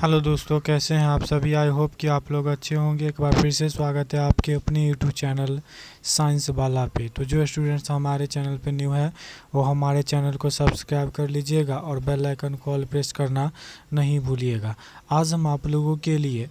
Hello दोस्तों, कैसे हैं आप सभी। आई होप कि आप लोग अच्छे होंगे। एक बार फिर से स्वागत है आपके अपने यूट्यूब चैनल साइंस वाला पे। तो जो स्टूडेंट्स हमारे चैनल पे न्यू है वो हमारे चैनल को सब्सक्राइब कर लीजिएगा और बेल आइकन को ऑल प्रेस करना नहीं भूलिएगा। आज हम आप लोगों के लिए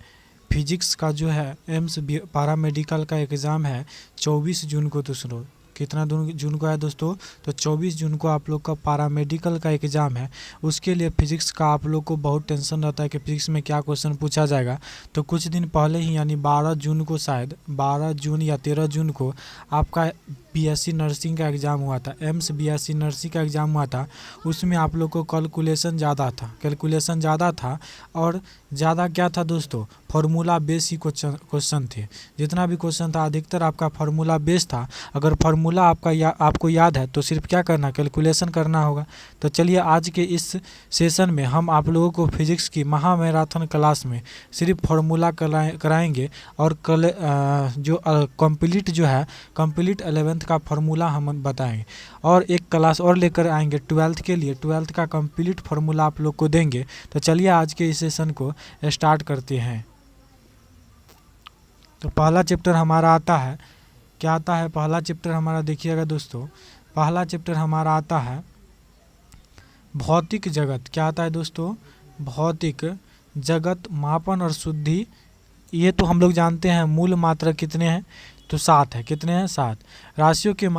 फिजिक्स का जो है एम्स पैरामेडिकल का एग्ज़ाम है 24 जून को। दूसरों कितना जून को है दोस्तों? तो 24 जून को आप लोग का पैरामेडिकल का एग्ज़ाम है। उसके लिए फिजिक्स का आप लोग को बहुत टेंशन रहता है कि फिजिक्स में क्या क्वेश्चन पूछा जाएगा। तो कुछ दिन पहले ही यानी 12 जून को, शायद 12 जून या 13 जून को आपका बीएससी नर्सिंग का एग्ज़ाम हुआ था। एम्स बीएससी नर्सिंग का एग्ज़ाम हुआ था। उसमें आप लोग को कैलकुलेशन ज़्यादा था और ज़्यादा क्या था दोस्तों, फार्मूला बेस ही क्वेश्चन थे। जितना भी क्वेश्चन था अधिकतर आपका फार्मूला बेस था। अगर फार्मूला आपको याद है तो सिर्फ क्या करना, कैलकुलेशन करना होगा। तो चलिए आज के इस सेशन में हम आप लोगों को फिजिक्स की महा मैराथन क्लास में सिर्फ फार्मूला कराएंगे और जो कंप्लीट जो है कंप्लीट 11th का फार्मूला हम बताएंगे। और एक क्लास और लेकर आएंगे 12th के लिए, 12th का कंप्लीट फार्मूला आप लोग को देंगे। तो चलिए आज के इस सेशन को स्टार्ट करते हैं। तो पहला चैप्टर हमारा आता है, क्या आता है पहला चैप्टर हमारा, देखिएगा दोस्तों। पहला चैप्टर हमारा आता है भौतिक जगत। क्या आता है दोस्तों? भौतिक जगत, मापन और शुद्धि। ये तो हम लोग जानते हैं। मूल मात्रक कितने हैं? तो 7 है। कितने हैं? 7। राशियों के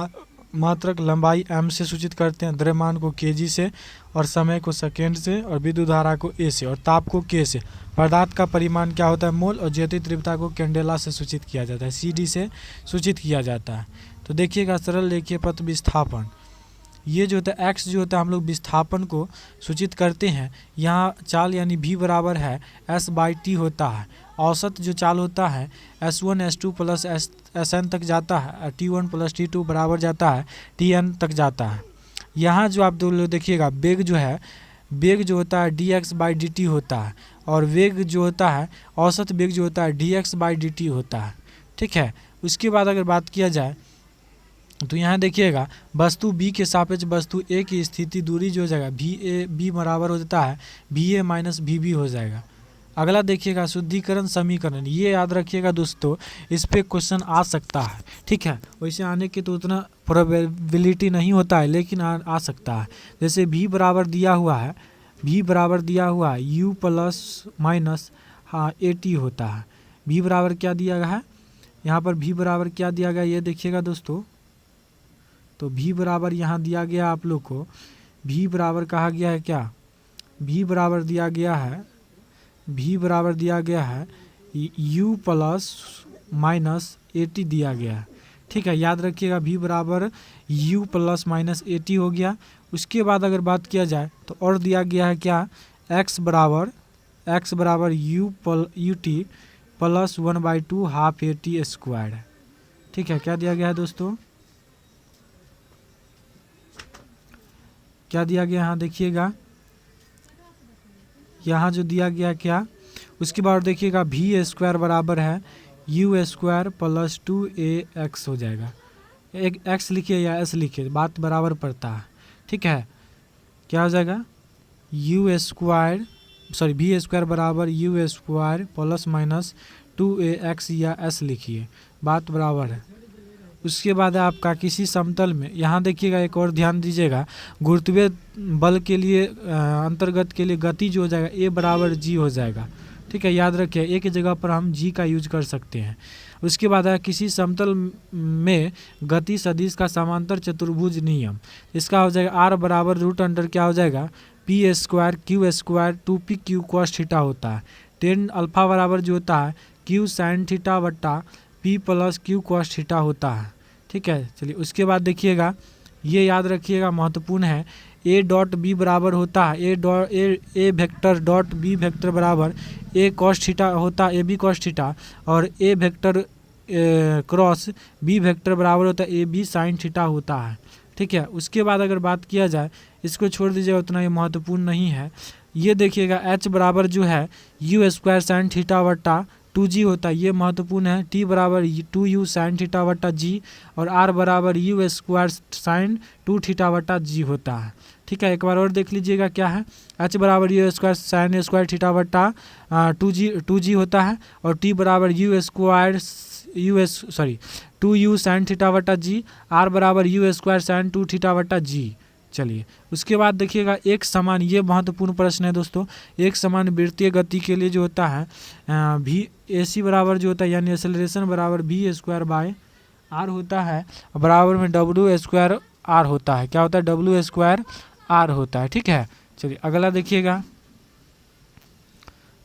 मात्रक लंबाई m से सूचित करते हैं, द्रव्यमान को kg से और समय को सेकेंड से और विद्युत धारा को a से और ताप को k से। पदार्थ का परिमाण क्या होता है? मोल। और ज्योति तीव्रता को कैंडेला से सूचित किया जाता है, cd से सूचित किया जाता है। तो देखिएगा, सरल रेखीय पथ विस्थापन, ये जो होता है x जो होता है हम लोग विस्थापन को सूचित करते हैं। यहाँ चाल यानी v बराबर है s/t होता है। औसत जो चाल होता है s1 s2 प्लस sn तक जाता है, t1 प्लस t2 बराबर जाता है tn तक जाता है। यहाँ जो आप दो लोग देखिएगा, वेग जो है, वेग जो होता है dx/dt होता है और वेग जो होता है, औसत वेग जो होता है dx/dt होता है। ठीक है। उसके बाद अगर बात किया जाए तो यहाँ देखिएगा, वस्तु B के सापेक्ष वस्तु A की स्थिति दूरी जो हो जाएगा b बराबर हो जाता है va माइनस vb हो जाएगा। अगला देखिएगा शुद्धिकरण समीकरण। ये याद रखिएगा दोस्तों, इस पे क्वेश्चन आ सकता है। ठीक है, वैसे आने की तो उतना प्रोबेबिलिटी नहीं होता है, लेकिन आ सकता है। जैसे v बराबर दिया हुआ है, u प्लस माइनस at होता है। v बराबर क्या दिया गया है यहाँ पर? v बराबर क्या दिया गया ये देखिएगा दोस्तों। तो v बराबर यहाँ दिया गया आप लोग को, v बराबर कहा गया है क्या? v बराबर दिया गया है u प्लस माइनस at दिया गया है। ठीक है, याद रखिएगा, v बराबर u प्लस माइनस at हो गया। उसके बाद अगर बात किया जाए तो और दिया गया है क्या? x बराबर ut plus 1/2 half at square. ठीक है, क्या दिया गया है दोस्तों? क्या दिया गया यहाँ देखिएगा, यहाँ जो दिया गया क्या? उसके बाद देखिएगा v स्क्वायर बराबर है u स्क्वायर प्लस 2ax हो जाएगा। एक x लिखिए या s लिखिए, बात बराबर पड़ता है। ठीक है, क्या हो जाएगा? v स्क्वायर बराबर u square plus minus 2ax या s लिखिए, बात बराबर है। उसके बाद आपका किसी समतल में, यहाँ देखिएगा एक और ध्यान दीजिएगा, गुरुत्वीय बल के लिए अंतर्गत के लिए गति जो हो जाएगा a बराबर g हो जाएगा। ठीक है, याद रखिए, एक जगह पर हम g का यूज कर सकते हैं। उसके बाद है किसी समतल में गति सदिश का समांतर चतुर्भुज नियम। इसका हो जाएगा r बराबर रूट अंडर क्या हो जाएगा? p square q square 2p q cos theta होता है। टेन अल्फा बराबर जो होता है q साइन थीटा बट्टा p plus q cos theta होता है। ठीक है, चलिए उसके बाद देखिएगा, ये याद रखिएगा, महत्वपूर्ण है। a डॉट b बराबर होता है a vector dot b vector बराबर a cos थीटा होता है, ab cos थीटा, और a vector cross b vector बराबर होता है ab साइन थीटा होता है। ठीक है, उसके बाद अगर बात किया जाए, इसको छोड़ दीजिए, उतना ये महत्वपूर्ण नहीं है। ये देखिएगा h बराबर जो है u स्क्वायर साइन थीटा बट्टा 2g होता है, ये महत्वपूर्ण है। t बराबर 2u साइन थीटा बट्टा g और r बराबर u स्क्वायर साइन 2 थीटा बट्टा g होता है। ठीक है, एक बार और देख लीजिएगा क्या है, h बराबर u square sine square theta बट्टा 2g होता है, और t बराबर u square two u sine theta बट्टा जी, r बराबर यू स्क्वायर साइन 2 थीटा बट्टा जी। चलिए उसके बाद देखिएगा एक समान, ये महत्वपूर्ण प्रश्न है दोस्तों, एक समान वृत्तीय गति के लिए जो होता है भी AC बराबर जो होता है यानी एक्सेलरेशन बराबर v स्क्वायर बाय r होता है, बराबर में w स्क्वायर r होता है। क्या होता है? w स्क्वायर r होता है। ठीक है, चलिए अगला देखिएगा,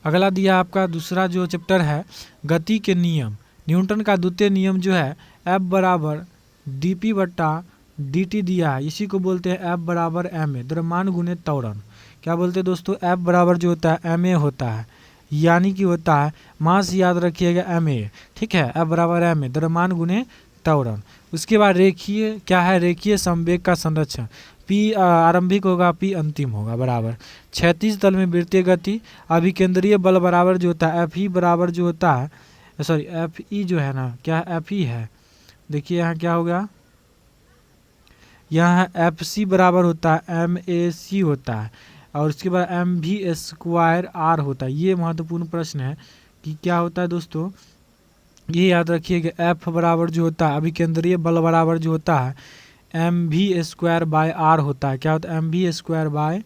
अगला दिया आपका दूसरा जो चैप्टर है गति के नियम। न्यूटन का द्वितीय नियम जो है F बराबर dp बट्टा dt दिया है, इसी को बोलते हैं F बराबर ma, द्रव्यमान गुणे त्वरण। क्या बोलते हैं दोस्तों? F बराबर जो होता है ma होता है, यानी कि होता है मास, याद रखिएगा ma। ठीक है, F बराबर ma, द्रव्यमान गुणे त्वरण। उसके बाद रेखीय क्या है? रेखीय संवेग का संरक्षण, P आरंभिक होगा, P अंतिम होगा, बराबर क्षैतिज तल में वृत्तीय गति। अभिकेंद्रीय बल बराबर जो होता है Fe बराबर जो होता है, सॉरी Fe जो है ना, क्या Fe है, देखिए यहाँ क्या होगा, यहाँ FC बराबर होता है MAC होता है, और उसके बाद MV स्क्वायर R होता है। ये महत्वपूर्ण प्रश्न है कि क्या होता है दोस्तों, ये याद रखिएगा F बराबर जो होता है अभिकेंद्रीय बल बराबर जो होता है MV स्क्वायर बाय R होता है। क्या होता है? MV स्क्वायर बाय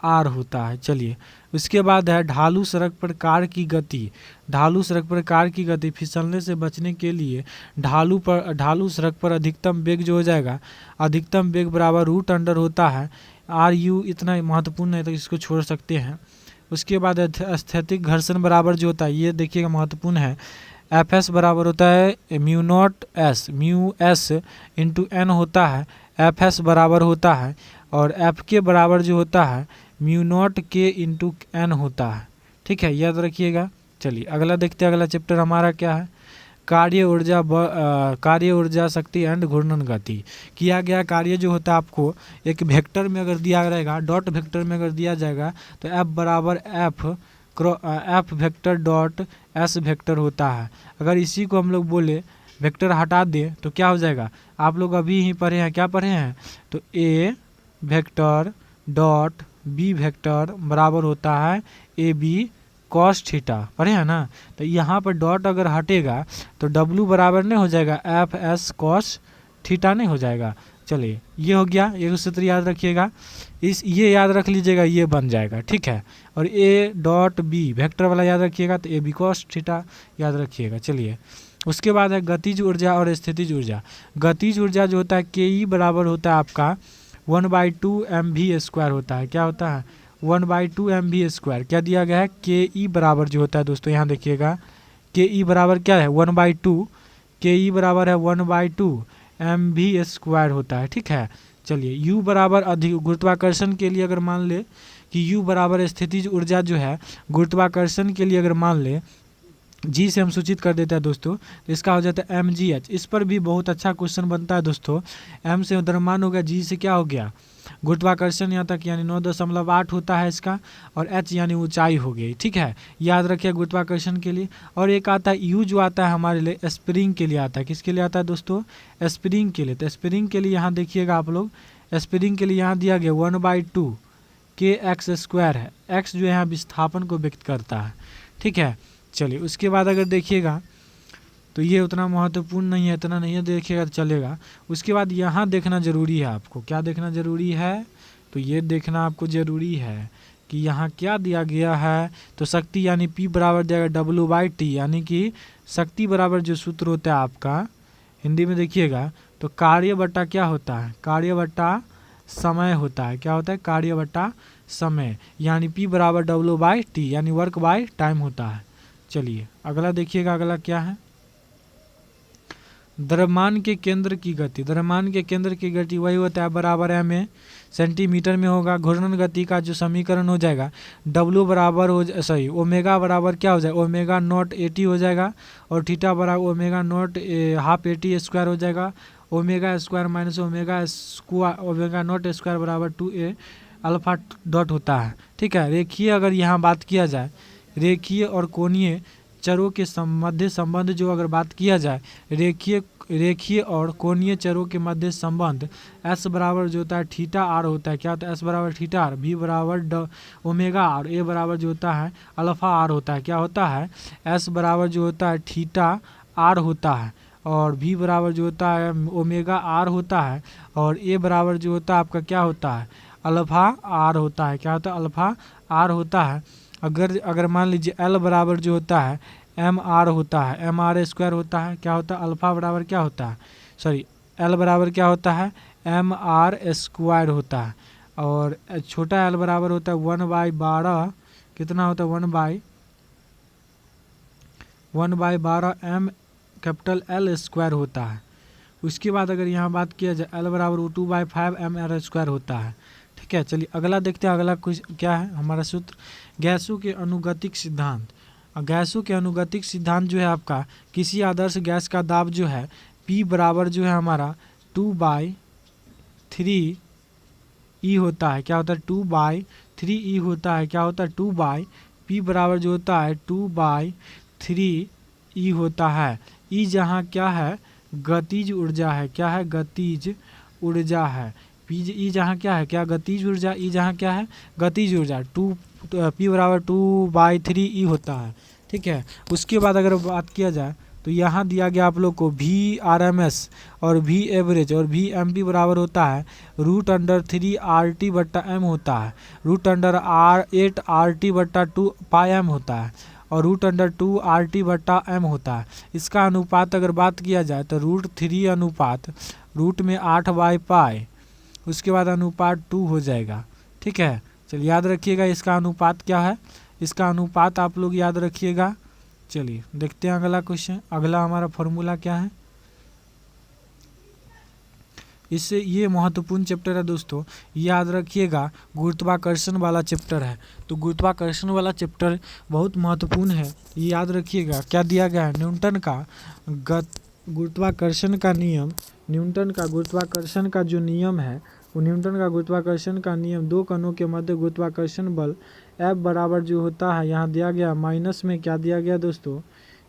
R होता है। चलिए उसके बाद है ढालू सड़क पर कार की गति। ढालू सड़क पर कार की गति, फिसलने से बचने के लिए ढालू सड़क पर अधिकतम वेग जो हो जाएगा, अधिकतम वेग बराबर रूट अंडर होता है RU। इतना महत्वपूर्ण है तो इसको छोड़ सकते हैं। उसके बाद स्थैतिक घर्षण बराबर जो होता है, ये देखिएगा महत्वपूर्ण है, FS बराबर होता है mu naught S, mu S into N होता है, FS बराबर होता है, और FK बराबर जो होता है mu naught K into N होता है। ठीक है, याद रखिएगा। चलिए अगला देखते हैं, अगला चैप्टर हमारा क्या है, कार्य ऊर्जा शक्ति एंड घूर्णन गति। किया गया कार्य जो होता है आपको एक वेक्टर में अगर दिया रहेगा, डॉट वेक्टर में अगर दिया जाएगा तो F बराबर F vector dot S vector होता है। अगर इसी को हम लोग बोले वेक्टर हटा दें तो क्या हो जाएगा, आप लोग अभी ही पढ़े हैं, क्या पढ़े हैं, तो A vector dot B vector बराबर होता है AB कॉस थीटा, पढ़े हैं ना। तो यहाँ पर डॉट अगर हटेगा तो W बराबर नहीं हो जाएगा FS कॉस थीटा नहीं हो जाएगा। चलिए ये हो गया, एक सूत्र याद रखिएगा, ये याद रख लीजिएगा, ये बन जाएगा। ठीक है, और A डॉट B वेक्टर वाला याद रखिएगा तो AB कॉस थीटा याद रखिएगा। चलिए उसके बाद है गतिज ऊर्जा और स्थितिज ऊर्जा। गतिज ऊर्जा जो होता है KE बराबर होता है आपका 1/2 mv स्क्वायर होता है। क्या होता है? 1/2 mv स्क्वायर। क्या दिया गया है? KE बराबर जो होता है दोस्तों, यहाँ देखिएगा KE बराबर क्या है? 1/2, KE बराबर है 1/2 mv स्क्वायर होता है। ठीक है, चलिए U बराबर अधिक गुरुत्वाकर्षण के लिए अगर मान ले कि U बराबर स्थितिज ऊर्जा जो है गुरुत्वाकर्षण के लिए अगर मान ले G से हम सूचित कर देते हैं दोस्तों, तो इसका हो जाता है mgh। इस पर भी बहुत अच्छा क्वेश्चन बनता है दोस्तों। M से द्रव्यमान हो गया, G से क्या हो गया, गुरुत्वाकर्षण यहाँ तक यानी 9.8 होता है इसका, और h यानी ऊंचाई हो गई। ठीक है, याद रखिए गुरुत्वाकर्षण के लिए। और एक आता है U जो आता है हमारे लिए स्प्रिंग के लिए आता है। किसके लिए आता है दोस्तों? स्प्रिंग के लिए। तो स्प्रिंग के लिए यहाँ देखिएगा आप लोग, स्प्रिंग के लिए यहाँ दिया गया 1/2 kx स्क्वायर है, x जो है यहाँ विस्थापन को व्यक्त करता है। ठीक है, चलिए उसके बाद अगर देखिएगा तो ये उतना महत्वपूर्ण नहीं है, इतना नहीं है, देखिएगा तो चलेगा। उसके बाद यहाँ देखना जरूरी है आपको। क्या देखना जरूरी है? तो ये देखना आपको जरूरी है कि यहाँ क्या दिया गया है। तो शक्ति यानी P बराबर दिया गया W/T, यानी कि शक्ति बराबर जो सूत्र होता है आपका हिंदी में देखिएगा तो कार्य बट्टा क्या होता है, कार्य बट्टा समय होता है। क्या होता है? कार्य बट्टा समय, यानी P बराबर W/T यानी वर्क बाय टाइम होता है। चलिए अगला देखिएगा, अगला क्या है, द्रव्यमान के केंद्र की गति। द्रव्यमान के केंद्र की गति वही होता है बराबर है में सेंटीमीटर में होगा। घूर्णन गति का जो समीकरण हो जाएगा W बराबर हो ओमेगा बराबर क्या हो जाएगा, ओमेगा नॉट 80 हो जाएगा, और थीटा बराबर ओमेगा नॉट हाफ 80 स्क्वायर हो जाएगा। Omega square minus omega naught square बराबर 2a अल्फा डॉट होता है। ठीक है, रेखीय अगर यहाँ बात किया जाए, रेखीय और कोणीय चरों के मध्य संबंध जो अगर बात किया जाए, रेखीय रेखीय और कोणीय चरों के मध्य संबंध एस बराबर जो होता है थीटा आर होता है। क्या होता है? एस बराबर थीटा आर, बी बराबर ओमेगा आर, ए बराबर जो होता है अल्फा आर होता है। क्या होता है? एस बराबर जो होता है थीटा आर होता है और बी बराबर जो होता है ओमेगा आर होता है और ए बराबर जो होता है आपका क्या होता है? अल्फा आर होता है। क्या होता है? अल्फा आर होता है। अगर मान लीजिए एल बराबर जो होता है एम आर होता है, एम आर स्क्वायर होता है। क्या होता है? अल्फा बराबर क्या होता है? सॉरी, एल बराबर क्या होता है? एम आर स्क्वायर होता है और छोटा एल बराबर होता है 1/12, कितना होता है? 1/12 एम कैपिटल एल स्क्वायर होता है। उसके बाद अगर यहाँ बात किया जाए एल बराबर 2/5 एम आर स्क्वायर होता है। ठीक है, चलिए अगला देखते हैं। अगला कुछ क्या है हमारा सूत्र? गैसों के अनुगतिक सिद्धांत। गैसों के अनुगतिक सिद्धांत जो है आपका, किसी आदर्श गैस का दाब जो है P बराबर जो है हमारा 2/3 E होता है। क्या होता है? 2/3 E होता है। क्या होता है? 2/P बराबर जो होता है 2/3 E होता है। E जहाँ क्या है? गतिज ऊर्जा है। क्या है? गतिज ऊर्जा है। ई जहाँ क्या है? क्या गतिज ऊर्जा? ई जहाँ क्या है? गतिज ऊर्जा। P बराबर 2/3 E होता है। ठीक है, उसके बाद अगर बात किया जाए तो यहाँ दिया गया आप लोग को VRMS और V एवरेज और VMP बराबर होता है √3 RT/m होता है, √8 RT/2 πm होता है और √2 RT/m होता है। इसका अनुपात अगर बात किया जाए तो √3 अनुपात रूट में 8/π, उसके बाद अनुपात 2 हो जाएगा। ठीक है, चलिए याद रखिएगा इसका अनुपात क्या है, इसका अनुपात आप लोग याद रखिएगा। चलिए देखते हैं अगला क्वेश्चन। अगला हमारा फॉर्मूला क्या है, इससे ये महत्वपूर्ण चैप्टर है दोस्तों, याद रखिएगा। गुरुत्वाकर्षण वाला चैप्टर है, तो गुरुत्वाकर्षण वाला चैप्टर बहुत महत्वपूर्ण है, ये याद रखिएगा। क्या दिया गया है? न्यूटन का गुरुत्वाकर्षण का नियम, न्यूटन का गुरुत्वाकर्षण का जो नियम है वो न्यूटन का गुरुत्वाकर्षण का नियम, दो कणों के मध्य गुरुत्वाकर्षण बल F बराबर जो होता है, यहाँ दिया गया माइनस में, क्या दिया गया दोस्तों?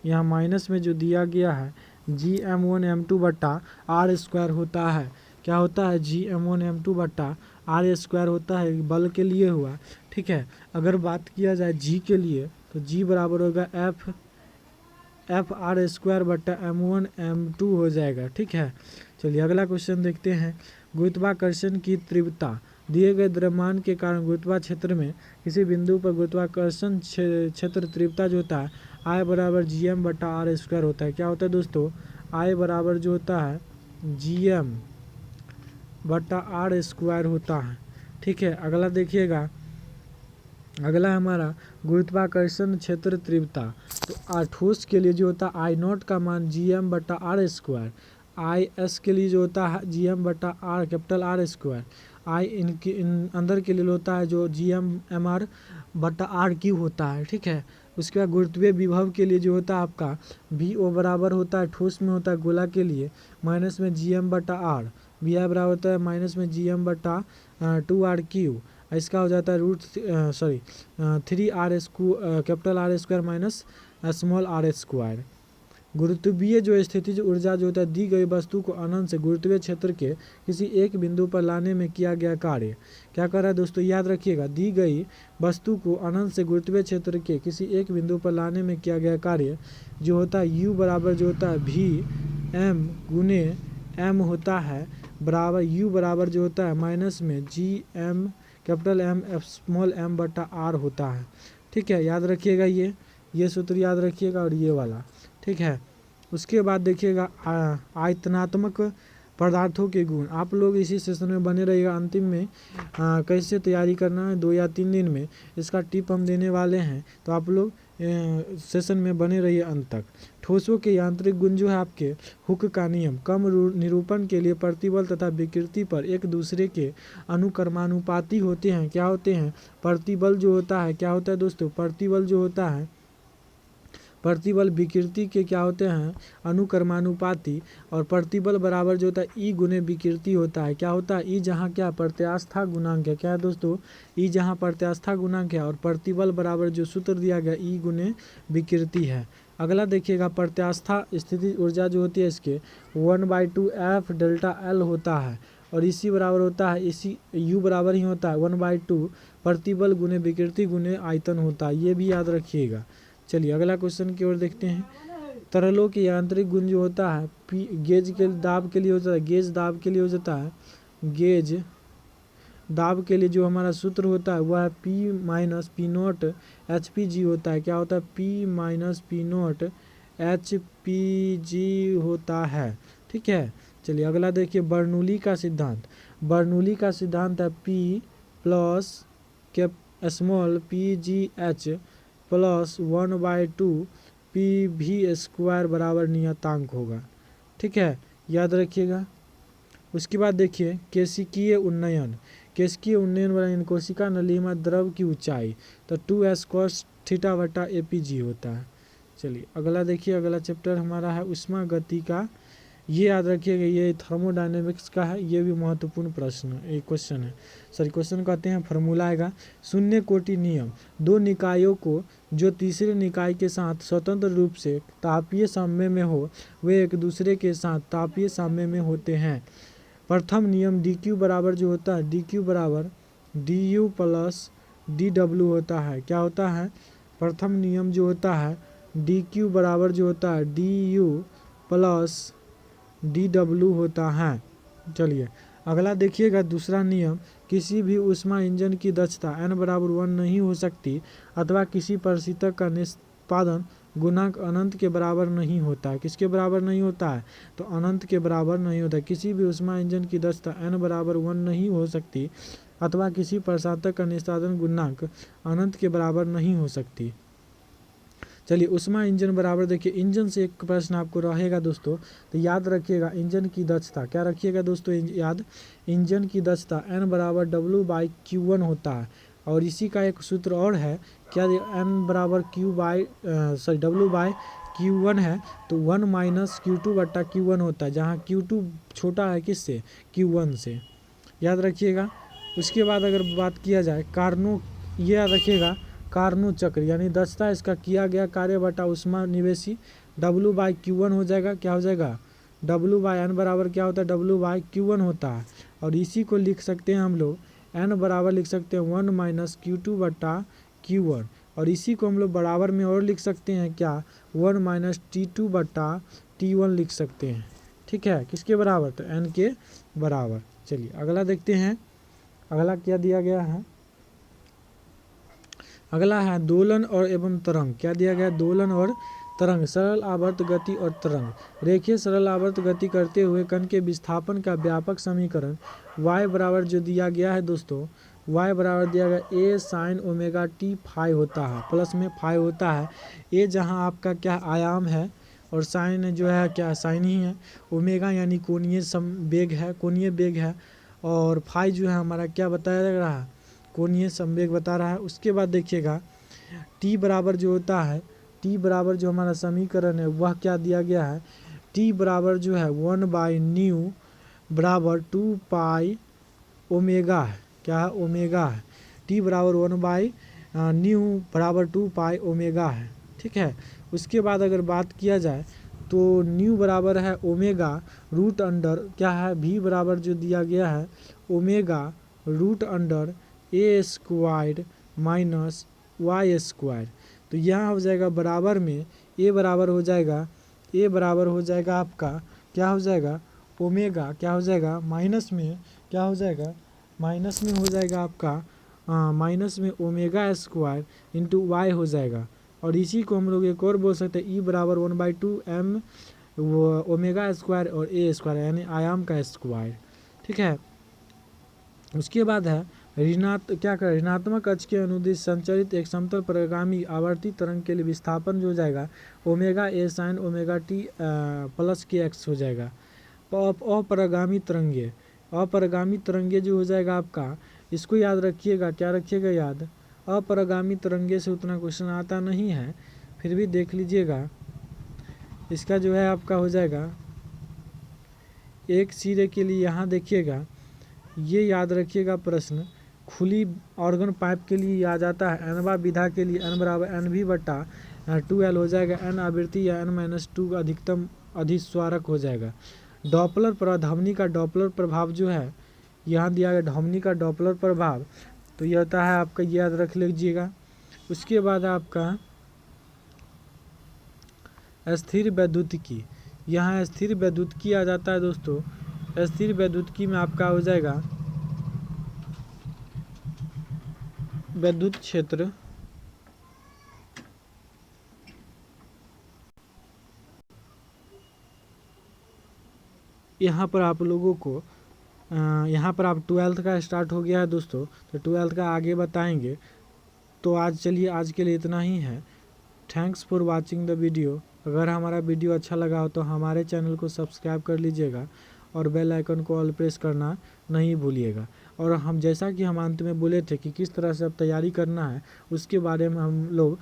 यहाँ माइनस में जो दिया गया है Gm1m2/r² होता है। क्या होता है? Gm1m2/r² होता है, बल के लिए हुआ। ठीक है, अगर बात किया जाए G के लिए तो G बराबर होगा FR²/m1m2 हो जाएगा। ठीक है, चलिए अगला क्वेश्चन देखते हैं। गुरुत्वाकर्षण की तीव्रता, दिए गए द्रव्यमान के कारण गुरुत्वा क्षेत्र में किसी बिंदु पर गुरुत्वाकर्षण क्षेत्र तीव्रता जो होता है I बराबर Gm/r² होता है। क्या होता है दोस्तों? I बराबर जो होता है Gm/r² होता है। ठीक है, अगला देखिएगा, अगला हमारा गुरुत्वाकर्षण क्षेत्र तीव्रता, तो ठोस के लिए जो होता है I0 का मान Gm/r², IS के लिए जो होता है Gm/r कैपिटल R², I इन अंदर के लिए होता है जो Gm/r³ होता है। ठीक है, उसके बाद गुरुत्वीय विभव के लिए जो होता है आपका VO बराबर होता है, ठोस में होता है गोला के लिए माइनस में Gm/r, VI बराबर होता है माइनस में Gm/2r³, इसका हो जाता है 3r² capital R² minus small r²। गुरुत्वीय जो स्थितिज ऊर्जा जो होता है, दी गई वस्तु को अनंत से गुरुत्वीय क्षेत्र के किसी एक बिंदु पर लाने में किया गया कार्य। क्या कर रहा है दोस्तों? याद रखिएगा, दी गई वस्तु को अनंत से गुरुत्वीय क्षेत्र के किसी एक बिंदु पर लाने में किया गया कार्य जो होता है U बराबर जो होता है VM गुने M होता है, बराबर U बराबर जो होता है माइनस में Gm capital M small m/r होता है। ठीक है, याद रखिएगा, ये सूत्र याद रखिएगा और ये वाला। ठीक है, उसके बाद देखिएगा आयतनात्मक पदार्थों के गुण। आप लोग इसी सेशन में बने रहिएगा, अंतिम में कैसे तैयारी करना है 2 या 3 दिन में इसका टिप हम देने वाले हैं, तो आप लोग सेशन में बने रहिए अंत तक। ठोसों के यांत्रिक गुण जो है आपके हुक का नियम, कम निरूपण के लिए प्रतिबल तथा विकृति पर एक दूसरे के अनुक्रमानुपाती होते हैं। क्या होते हैं? प्रतिबल जो होता है, क्या होता है दोस्तों? प्रतिबल जो होता है, प्रतिबल विकृति के क्या होते हैं? अनुक्रमानुपाती, और प्रतिबल बराबर जो होता है ई गुने विकृति होता है। क्या होता है? ई जहाँ क्या प्रत्यास्था गुणांक है, क्या है दोस्तों? ई जहाँ प्रत्यास्था गुणांक है और प्रतिबल बराबर जो सूत्र दिया गया ई गुने विकृति है। अगला देखिएगा प्रत्यास्था स्थिति ऊर्जा जो होती है इसके 1/2 F डेल्टा L होता है और इसी बराबर होता है, इसी U बराबर ही होता है 1/2 प्रतिबल गुने विकृति गुने आयतन होता है, ये भी याद रखिएगा। चलिए अगला क्वेश्चन की ओर देखते हैं। तरलों की यांत्रिक गुण जो होता है पी गेज के दाब के लिए होता है, गेज दाब के लिए हो जाता है, गेज दाब के लिए जो हमारा सूत्र होता है वह है P minus P note HPG होता है। क्या होता है? P minus P note HPG होता है। ठीक है, चलिए अगला देखिए बर्नौली का सिद्धांत। बर्नौली का सिद्धांत है P plus cap small PGH plus 1/2 PV² बराबर नियतांक होगा। ठीक है, याद रखिएगा। उसके बाद देखिए केशिकीय उन्नयन। केशिकीय उन्नयन बराबर कोशिका नली में द्रव की ऊंचाई तो 2s cos थीटा बटा APG होता है। चलिए अगला देखिए, अगला चैप्टर हमारा है उष्मा गति का। ये याद रखिएगा, ये थर्मोडायनेमिक्स का है, ये भी महत्वपूर्ण प्रश्न एक क्वेश्चन है। सॉरी क्वेश्चन कहते हैं, फॉर्मूला आएगा शून्य कोटि नियम। दो निकायों को जो तीसरे निकाय के साथ स्वतंत्र रूप से तापीय साम्य में हो वे एक दूसरे के साथ तापीय साम्य में होते हैं। प्रथम नियम dq बराबर जो होता है dq बराबर du प्लस dw होता है। क्या होता है? प्रथम नियम जो होता है dq बराबर जो होता है du प्लस dw होता है। चलिए अगला देखिएगा दूसरा नियम, किसी भी ऊष्मा इंजन की दक्षता n बराबर 1 नहीं हो सकती अथवा किसी परिस्थिति का निष्पादन गुणांक अनंत के बराबर नहीं होता है। किसके बराबर नहीं होता है? तो अनंत के बराबर नहीं होता है। किसी भी ऊष्मा इंजन की दक्षता n बराबर 1 नहीं हो सकती अथवा किसी परिस्थिति का निष्पादन गुणांक अनंत के बराबर नहीं हो सकती। चलिए ऊष्मा इंजन बराबर देखिए, इंजन से एक प्रश्न आपको रहेगा दोस्तों, तो याद रखिएगा इंजन की दक्षता। क्या रखिएगा दोस्तों याद? इंजन की दक्षता n बराबर W/Q1 होता है और इसी का एक सूत्र और है, क्या n बराबर W/Q1 है तो 1 माइनस Q2 बटा Q1 होता है, जहाँ Q2 छोटा है किससे? Q1 से। याद रखिएगा। उसके बाद अगर बात किया जाए कारणों, ये याद रखिएगा कार्नो चक्र यानी दक्षता इसका किया गया कार्य बटा उष्मा निवेशी W/Q1 हो जाएगा। क्या हो जाएगा? W/N बराबर क्या होता है? W/Q1 होता है और इसी को लिख सकते हैं हम लोग n बराबर लिख सकते हैं 1 माइनस Q2 बटा Q1 और इसी को हम लोग बराबर में और लिख सकते हैं क्या? 1 माइनस T2 बटा T1 लिख सकते हैं। ठीक है, किसके बराबर? तो n के बराबर। चलिए अगला देखते हैं, अगला क्या दिया गया है? अगला है दोलन और एवं तरंग। क्या दिया गया? दोलन और तरंग, सरल आवर्त गति और तरंग। रेखीय सरल आवर्त गति करते हुए कण के विस्थापन का व्यापक समीकरण y बराबर जो दिया गया है दोस्तों, y बराबर दिया गया a sin omega t phi होता है, प्लस में फाई होता है। a जहां आपका क्या आयाम है और साइन जो है क्या साइन ही है, ओमेगा यानी कोणीय संवेग है, कोणीय वेग है और फाई जो है हमारा क्या बताया जा रहा है? कोणीय संवेग बता रहा है। उसके बाद देखिएगा t बराबर जो होता है, t बराबर जो हमारा समीकरण है वह क्या दिया गया है? t बराबर जो है 1/न्यू बराबर 2 पाई ओमेगा है। क्या है? ओमेगा है। t बराबर 1/न्यू बराबर 2 पाई ओमेगा है। ठीक है, उसके बाद अगर बात किया जाए तो न्यू बराबर है ओमेगा रूट अंडर क्या है? v बराबर जो दिया गया है omega root under a square minus y square. तो यहाँ हो जाएगा बराबर में a बराबर हो जाएगा, a बराबर हो जाएगा आपका क्या हो जाएगा? ओमेगा क्या हो जाएगा? माइनस में क्या हो जाएगा? माइनस में हो जाएगा आपका माइनस में ओमेगा स्क्वायर इंटू वाई हो जाएगा। और इसी को हम लोग एक और बोल सकते हैं e बराबर 1/2 m ओमेगा स्क्वायर और a स्क्वायर यानी आयाम का स्क्वायर। ठीक है, उसके बाद है ऋणात्मक अक्ष के अनुदिश संचरित एक समतल परिगामी आवर्ती तरंग के लिए विस्थापन जो हो जाएगा omega a sine omega t plus के x हो जाएगा। अपरिगामी तरंगे जो हो जाएगा आपका, इसको याद रखिएगा। क्या रखिएगा याद? अपरिगामी तरंगे से उतना क्वेश्चन आता नहीं है, फिर भी देख लीजिएगा। इसका जो है आपका हो जाएगा एक सिरे के लिए, यहाँ देखिएगा ये याद रखिएगा प्रश्न, खुली ऑर्गन पाइप के लिए आ जाता है एनवा विधा के लिए n बराबर NV बटा 2L हो जाएगा, n आवृत्ति या n-2 अधिकतम अधिस्वारक हो जाएगा। डॉपलर ध्वनि का डॉपलर प्रभाव जो है यहाँ दिया गया, ध्वनि का डॉपलर प्रभाव, तो ये होता है आपका, याद रख लीजिएगा। उसके बाद आपका स्थिर वैद्युतिकी, यहाँ स्थिर वैद्युतिकी आ जाता है दोस्तों। स्थिर वैद्युतिकी में आपका हो जाएगा विद्युत क्षेत्र, यहाँ पर आप लोगों को यहाँ पर आप 12th का स्टार्ट हो गया है दोस्तों, तो 12th का आगे बताएंगे। तो आज चलिए, आज के लिए इतना ही है। Thanks for watching the video. अगर हमारा वीडियो अच्छा लगा हो तो हमारे चैनल को सब्सक्राइब कर लीजिएगा और बेल आइकन को ऑल प्रेस करना नहीं भूलिएगा। और हम, जैसा कि हम अंत में बोले थे कि किस तरह से अब तैयारी करना है, उसके बारे में हम लोग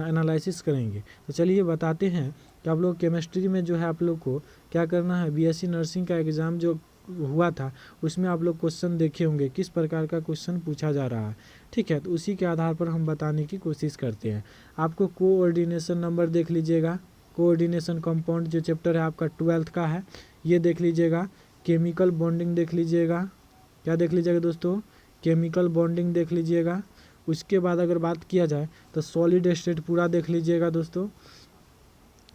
एनालिसिस करेंगे। तो चलिए बताते हैं कि आप लोग केमिस्ट्री में जो है आप लोग को क्या करना है। बीएससी नर्सिंग का एग्ज़ाम जो हुआ था उसमें आप लोग क्वेश्चन देखे होंगे, किस प्रकार का क्वेश्चन पूछा जा रहा है, ठीक है। तो उसी के आधार पर हम बताने की कोशिश करते हैं। आपको कोऑर्डिनेशन नंबर देख लीजिएगा, कोऑर्डिनेशन कंपाउंड जो चैप्टर है आपका 12th का है, ये देख लीजिएगा। केमिकल बॉन्डिंग देख लीजिएगा, क्या देख लीजिएगा दोस्तों, केमिकल बॉन्डिंग देख लीजिएगा। उसके बाद अगर बात किया जाए तो सॉलिड स्टेट पूरा देख लीजिएगा दोस्तों।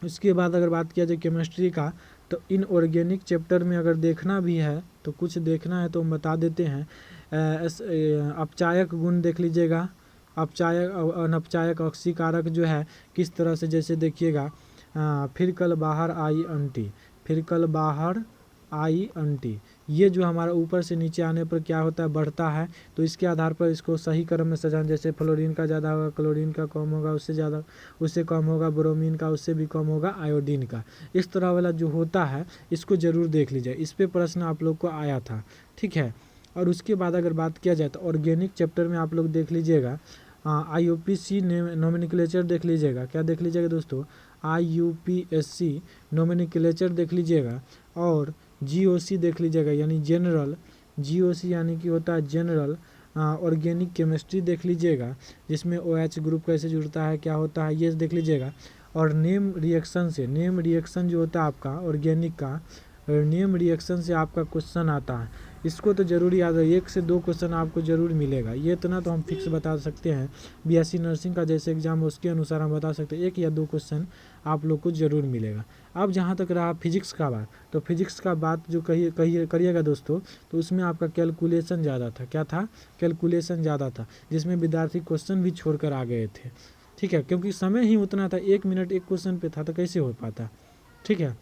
उसके बाद अगर बात किया जाए केमिस्ट्री का, तो इनऑर्गेनिक चैप्टर में अगर देखना भी है तो कुछ देखना है तो हम बता देते हैं। अपचायक गुण देख लीजिएगा, अपचायक अनपचायक ऑक्सीकारक जो है किस तरह से, जैसे देखिएगा फिर कल बाहर आई अंटी, फिर कल बाहर आई अंटी, ये जो हमारा ऊपर से नीचे आने पर क्या होता है, बढ़ता है। तो इसके आधार पर इसको सही क्रम में सजाना, जैसे फ्लोरीन का ज़्यादा होगा, क्लोरीन का कम होगा, उससे ज़्यादा उससे कम होगा, ब्रोमीन का उससे भी कम होगा, आयोडीन का, इस तरह वाला जो होता है इसको ज़रूर देख लीजिए। इस पर प्रश्न आप लोग को आया था, ठीक है। और उसके बाद अगर बात किया जाए तो ऑर्गेनिक चैप्टर में आप लोग देख लीजिएगा IUPAC नोमेनक्लेचर देख लीजिएगा, क्या देख लीजिएगा दोस्तों, IUPAC नोमेनक्लेचर देख लीजिएगा। और GOC देख लीजिएगा, यानी जनरल, GOC यानी कि होता है जनरल ऑर्गेनिक केमिस्ट्री देख लीजिएगा, जिसमें OH ग्रुप कैसे जुड़ता है, क्या होता है, ये देख लीजिएगा। और नेम रिएक्शन से, नेम रिएक्शन जो होता है आपका ऑर्गेनिक का, नेम रिएक्शन से आपका क्वेश्चन आता है, इसको तो ज़रूर याद है। 1 से 2 क्वेश्चन आपको ज़रूर मिलेगा, ये इतना तो हम फिक्स बता सकते हैं। बीएससी नर्सिंग का जैसे एग्जाम है उसके अनुसार हम बता सकते हैं 1 या 2 क्वेश्चन आप लोग को ज़रूर मिलेगा। अब जहाँ तक रहा फिजिक्स का बात, तो फिजिक्स का बात जो करिएगा दोस्तों, तो उसमें आपका कैलकुलेशन ज़्यादा था, क्या था, कैलकुलेशन ज़्यादा था, जिसमें विद्यार्थी क्वेश्चन भी छोड़ कर आ गए थे, ठीक है, क्योंकि समय ही उतना था, 1 मिनट एक क्वेश्चन पे था, तो कैसे हो पाता, ठीक है।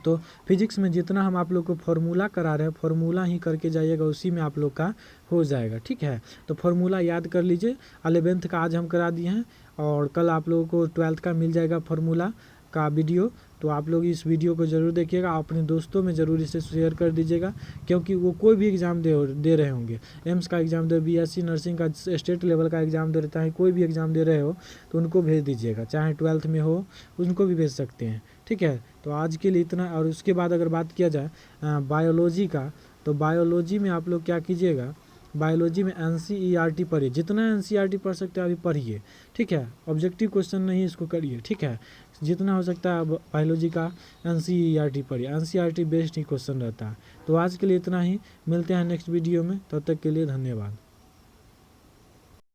तो फिजिक्स में जितना हम आप लोग को फार्मूला करा रहे हैं, फार्मूला ही करके जाइएगा, उसी में आप लोग का हो जाएगा, ठीक है। तो फार्मूला याद कर लीजिए। 11th का आज हम करा दिए हैं और कल आप लोगों को 12th का मिल जाएगा फार्मूला का वीडियो। तो आप लोग इस वीडियो को ज़रूर देखिएगा, अपने दोस्तों में ज़रूर इसे शेयर कर दीजिएगा, क्योंकि वो कोई भी एग्ज़ाम दे रहे होंगे, एम्स का एग्ज़ाम दे, बीएससी नर्सिंग का स्टेट लेवल का एग्ज़ाम दे रहता है, कोई भी एग्ज़ाम दे रहे हो तो उनको भेज दीजिएगा, चाहे 12th में हो उनको भी भेज सकते हैं, ठीक है। तो आज के लिए इतना। और उसके बाद अगर बात किया जाए बायोलॉजी का, तो बायोलॉजी में आप लोग क्या कीजिएगा, बायोलॉजी में NCERT पढ़िए, जितना NCERT पढ़ सकते हैं अभी पढ़िए, ठीक है। ऑब्जेक्टिव क्वेश्चन नहीं इसको करिए, ठीक है, जितना हो सकता है बायोलॉजी का NCERT पढ़िए, NCERT बेस्ट ही क्वेश्चन रहता है। तो आज के लिए इतना ही, मिलते हैं नेक्स्ट वीडियो में, तब तक के लिए धन्यवाद।